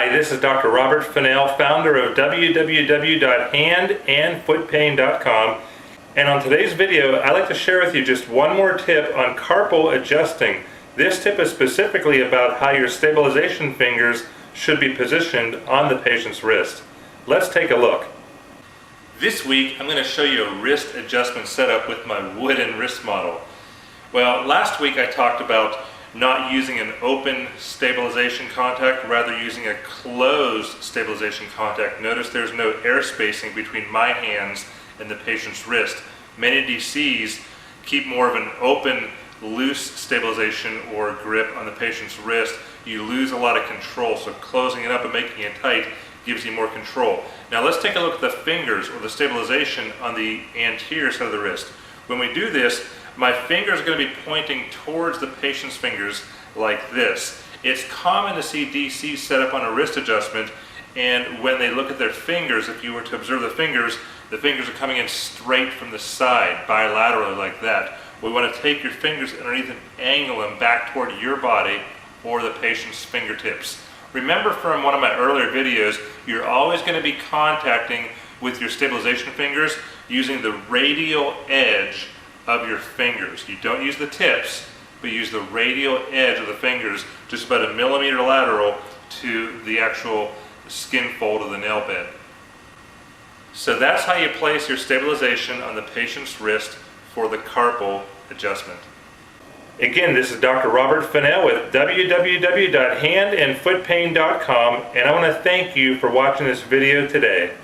Hi, this is Dr. Robert Fennell, founder of www.handandfootpain.com, and on today's video I'd like to share with you just one more tip on carpal adjusting. This tip is specifically about how your stabilization fingers should be positioned on the patient's wrist. Let's take a look. This week I'm going to show you a wrist adjustment setup with my wooden wrist model. Well, last week I talked about not using an open stabilization contact, rather using a closed stabilization contact. Notice there's no air spacing between my hands and the patient's wrist. Many DCs keep more of an open, loose stabilization or grip on the patient's wrist. You lose a lot of control, so closing it up and making it tight gives you more control. Now let's take a look at the fingers or the stabilization on the anterior side of the wrist. When we do this, my fingers are going to be pointing towards the patient's fingers like this. It's common to see DCs set up on a wrist adjustment, and when they look at their fingers, if you were to observe the fingers are coming in straight from the side, bilaterally like that. We want to take your fingers underneath and angle them back toward your body or the patient's fingertips. Remember from one of my earlier videos, you're always going to be contacting with your stabilization fingers using the radial edge of your fingers. You don't use the tips, but use the radial edge of the fingers, just about 1 millimeter lateral to the actual skin fold of the nail bed. So that's how you place your stabilization on the patient's wrist for the carpal adjustment. Again, this is Dr. Robert Fennell with www.handandfootpain.com, and I want to thank you for watching this video today.